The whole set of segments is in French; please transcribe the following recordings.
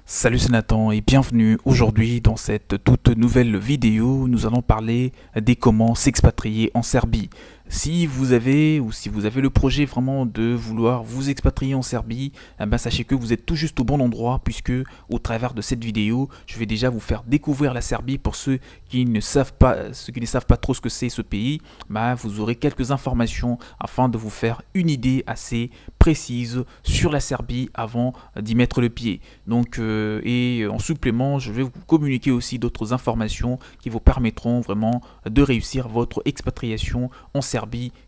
Salut, c'est Nathan et bienvenue aujourd'hui dans cette toute nouvelle vidéo. Nous allons parler des comment s'expatrier en Serbie. Si vous avez le projet vraiment de vouloir vous expatrier en Serbie, sachez que vous êtes tout juste au bon endroit, puisque au travers de cette vidéo, je vais déjà vous faire découvrir la Serbie. Pour ceux qui ne savent pas trop ce que c'est ce pays, vous aurez quelques informations afin de vous faire une idée assez précise sur la Serbie avant d'y mettre le pied. Donc et en supplément, je vais vous communiquer aussi d'autres informations qui vous permettront vraiment de réussir votre expatriation en Serbie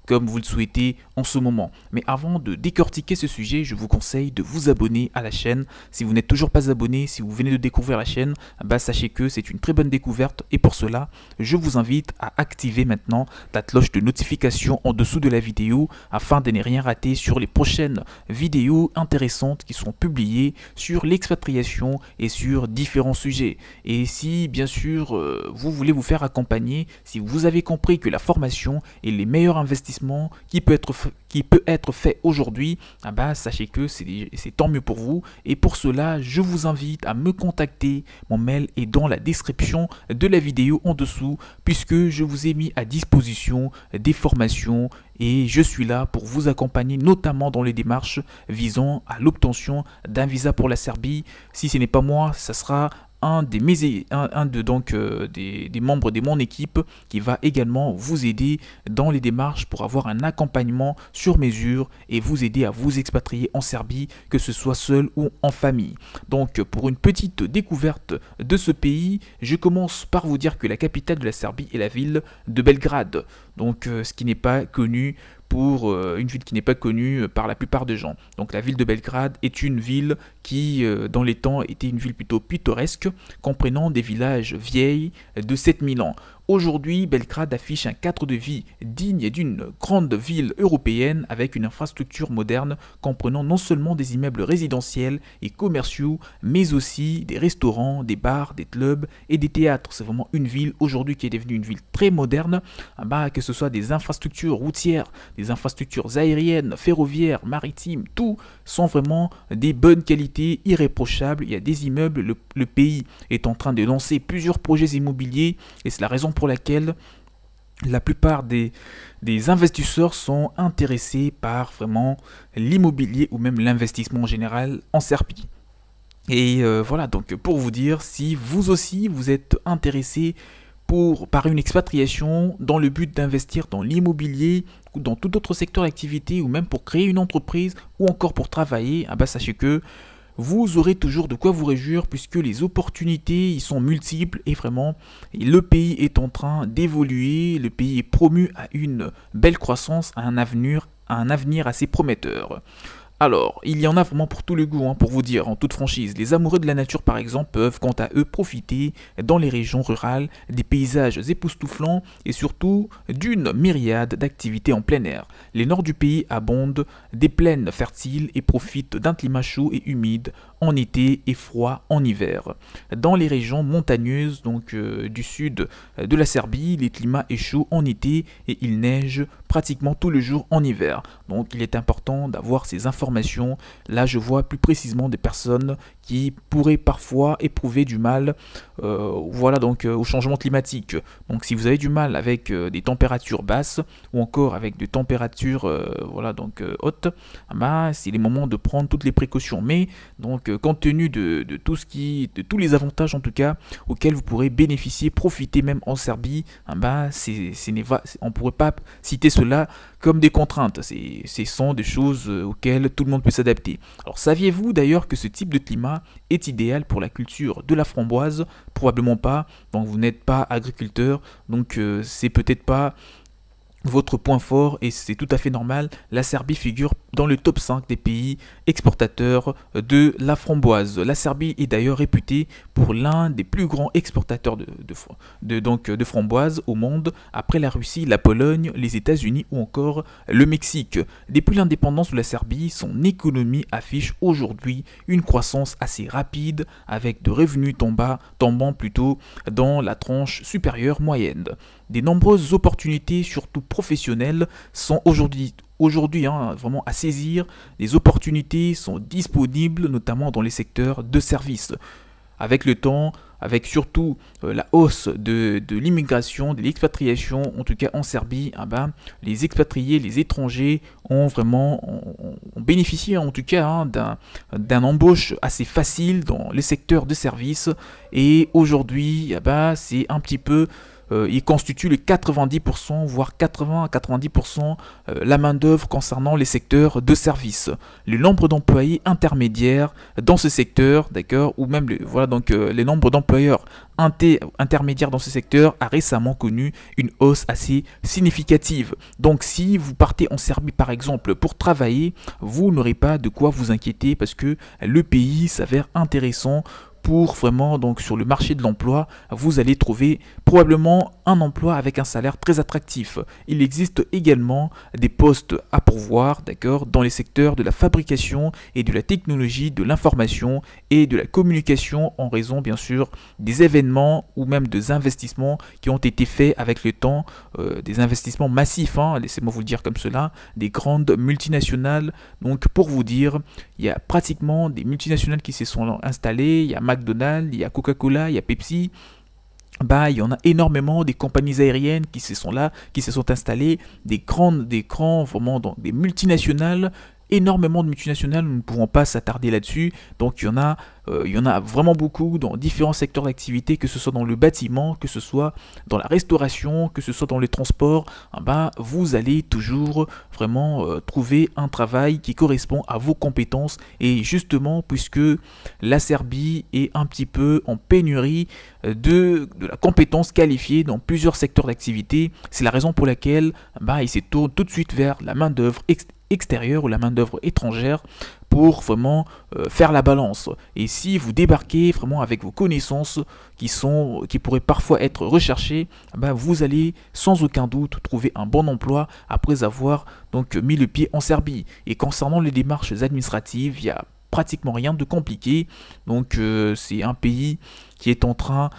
comme vous le souhaitez en ce moment. Mais avant de décortiquer ce sujet, je vous conseille de vous abonner à la chaîne. Si vous n'êtes toujours pas abonné, si vous venez de découvrir la chaîne, sachez que c'est une très bonne découverte et pour cela, je vous invite à activer maintenant la cloche de notification en dessous de la vidéo afin de ne rien rater sur les prochaines vidéos intéressantes qui seront publiées sur l'expatriation et sur différents sujets. Et si bien sûr vous voulez vous faire accompagner, si vous avez compris que la formation est les meilleurs investissements qui peut être fait aujourd'hui, sachez que c'est tant mieux pour vous. Et pour cela, je vous invite à me contacter. Mon mail est dans la description de la vidéo en dessous, puisque je vous ai mis à disposition des formations et je suis là pour vous accompagner, notamment dans les démarches visant à l'obtention d'un visa pour la Serbie. Si ce n'est pas moi, ça sera des membres de mon équipe qui va également vous aider dans les démarches pour avoir un accompagnement sur mesure et vous aider à vous expatrier en Serbie, que ce soit seul ou en famille. Donc pour une petite découverte de ce pays, je commence par vous dire que la capitale de la Serbie est la ville de Belgrade. Donc ce qui n'est pas connu une ville qui n'est pas connue par la plupart des gens. Donc la ville de Belgrade est une ville qui dans les temps était une ville plutôt pittoresque, comprenant des villages vieilles de 7000 ans. Aujourd'hui, Belgrade affiche un cadre de vie digne d'une grande ville européenne avec une infrastructure moderne comprenant non seulement des immeubles résidentiels et commerciaux, mais aussi des restaurants, des bars, des clubs et des théâtres. C'est vraiment une ville aujourd'hui qui est devenue une ville très moderne, que ce soit des infrastructures routières, des infrastructures aériennes, ferroviaires, maritimes, tout sont vraiment des bonnes qualités irréprochables. Il y a des immeubles, le pays est en train de lancer plusieurs projets immobiliers et c'est la raison pour laquelle la plupart des investisseurs sont intéressés par vraiment l'immobilier ou même l'investissement en général en Serbie. Et voilà, donc pour vous dire, si vous aussi vous êtes intéressé par une expatriation dans le but d'investir dans l'immobilier ou dans tout autre secteur d'activité ou même pour créer une entreprise ou encore pour travailler, sachez que vous aurez toujours de quoi vous réjouir puisque les opportunités y sont multiples et vraiment le pays est en train d'évoluer, le pays est promu à une belle croissance, à un avenir assez prometteur. Alors, il y en a vraiment pour tout le goût, pour vous dire en toute franchise. Les amoureux de la nature par exemple peuvent quant à eux profiter dans les régions rurales des paysages époustouflants et surtout d'une myriade d'activités en plein air. Les nord du pays abondent des plaines fertiles et profitent d'un climat chaud et humide en été et froid en hiver. Dans les régions montagneuses du sud de la Serbie, le climat est chaud en été et il neige pratiquement tout le jour en hiver. Donc il est important d'avoir ces informations. Là je vois plus précisément des personnes qui pourraient parfois éprouver du mal au changement climatique. Donc si vous avez du mal avec des températures basses ou encore avec des températures hautes, c'est les moments de prendre toutes les précautions. Mais compte tenu de tous les avantages en tout cas auxquels vous pourrez bénéficier, profiter même en Serbie, on ne pourrait pas citer cela comme des contraintes. Ce sont des choses auxquelles tout le monde peut s'adapter. Alors saviez-vous d'ailleurs que ce type de climat est idéal pour la culture de la framboise? Probablement pas, donc vous n'êtes pas agriculteur, donc c'est peut-être pas votre point fort et c'est tout à fait normal. La Serbie figure dans le top 5 des pays exportateurs de la framboise. La Serbie est d'ailleurs réputée pour l'un des plus grands exportateurs de framboises au monde, après la Russie, la Pologne, les États-Unis ou encore le Mexique. Depuis l'indépendance de la Serbie, son économie affiche aujourd'hui une croissance assez rapide avec de revenus tombant plutôt dans la tranche supérieure moyenne. Des nombreuses opportunités, surtout professionnelles, sont aujourd'hui aujourd'hui vraiment à saisir. Les opportunités sont disponibles, notamment dans les secteurs de services. Avec le temps, avec surtout la hausse de l'immigration, de l'expatriation, en tout cas en Serbie, les expatriés, les étrangers ont vraiment ont bénéficié en tout cas d'un embauche assez facile dans les secteurs de services. Et aujourd'hui, c'est un petit peu... il constitue le 90%, voire 80 à 90% la main-d'œuvre concernant les secteurs de services. Le nombre d'employés intermédiaires dans ce secteur, d'accord, ou même les nombres d'employeurs intermédiaires dans ce secteur a récemment connu une hausse assez significative. Donc si vous partez en Serbie par exemple pour travailler, vous n'aurez pas de quoi vous inquiéter parce que le pays s'avère intéressant pour vraiment, donc sur le marché de l'emploi, vous allez trouver probablement un emploi avec un salaire très attractif. Il existe également des postes à pourvoir, d'accord, dans les secteurs de la fabrication et de la technologie, de l'information et de la communication en raison bien sûr des événements ou même des investissements qui ont été faits avec le temps, des investissements massifs, laissez-moi vous le dire comme cela, des grandes multinationales. Donc pour vous dire, il y a pratiquement des multinationales qui se sont installées, il y a McDonald's, il y a Coca-Cola, il y a Pepsi. Il y en a énormément, des compagnies aériennes qui se sont installées, des multinationales, énormément de multinationales, nous ne pouvons pas s'attarder là-dessus. Donc il y en a vraiment beaucoup dans différents secteurs d'activité, que ce soit dans le bâtiment, que ce soit dans la restauration, que ce soit dans les transports. Vous allez toujours vraiment trouver un travail qui correspond à vos compétences. Et justement, puisque la Serbie est un petit peu en pénurie de la compétence qualifiée dans plusieurs secteurs d'activité, c'est la raison pour laquelle il se tourne tout de suite vers la main-d'œuvre extérieure ou la main-d'œuvre étrangère pour vraiment faire la balance. Et si vous débarquez vraiment avec vos connaissances qui pourraient parfois être recherchées, vous allez sans aucun doute trouver un bon emploi après avoir donc mis le pied en Serbie. Et concernant les démarches administratives, il y a pratiquement rien de compliqué. Donc c'est un pays qui est en train,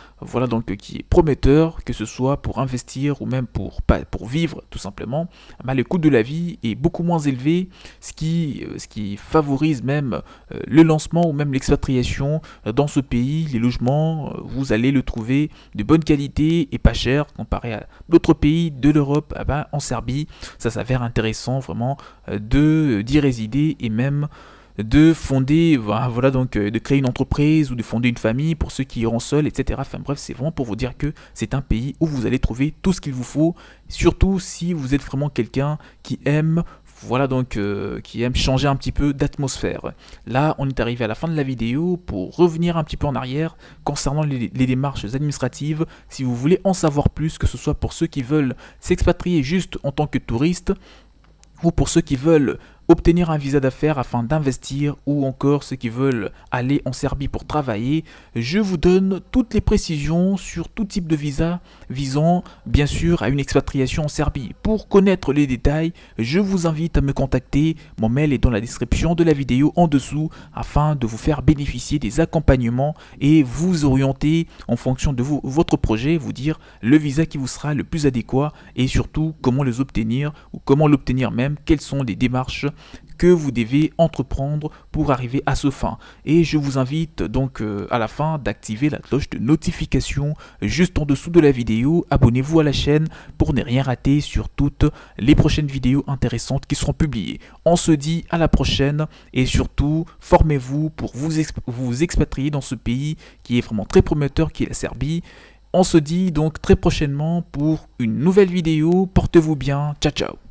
qui est prometteur, que ce soit pour investir ou même pour vivre tout simplement. Le coût de la vie est beaucoup moins élevé, ce qui favorise même le lancement ou même l'expatriation dans ce pays. Les logements, vous allez le trouver de bonne qualité et pas cher comparé à d'autres pays de l'Europe. En Serbie, ça s'avère intéressant vraiment d'y résider et même de fonder, de créer une entreprise ou de fonder une famille pour ceux qui iront seuls, etc. Enfin bref, c'est vraiment pour vous dire que c'est un pays où vous allez trouver tout ce qu'il vous faut, surtout si vous êtes vraiment quelqu'un qui aime qui aime changer un petit peu d'atmosphère. Là, on est arrivé à la fin de la vidéo. Pour revenir un petit peu en arrière concernant les démarches administratives, si vous voulez en savoir plus, que ce soit pour ceux qui veulent s'expatrier juste en tant que touristes, ou pour ceux qui veulent obtenir un visa d'affaires afin d'investir, ou encore ceux qui veulent aller en Serbie pour travailler, je vous donne toutes les précisions sur tout type de visa visant bien sûr à une expatriation en Serbie. Pour connaître les détails, je vous invite à me contacter, mon mail est dans la description de la vidéo en dessous, afin de vous faire bénéficier des accompagnements et vous orienter en fonction de votre projet, vous dire le visa qui vous sera le plus adéquat et surtout comment les obtenir ou comment l'obtenir même, quelles sont les démarches que vous devez entreprendre pour arriver à ce fin. Et je vous invite donc à la fin d'activer la cloche de notification juste en dessous de la vidéo. Abonnez-vous à la chaîne pour ne rien rater sur toutes les prochaines vidéos intéressantes qui seront publiées. On se dit à la prochaine et surtout formez-vous pour vous expatrier dans ce pays qui est vraiment très prometteur, qui est la Serbie. On se dit donc très prochainement pour une nouvelle vidéo. Portez-vous bien. Ciao ciao.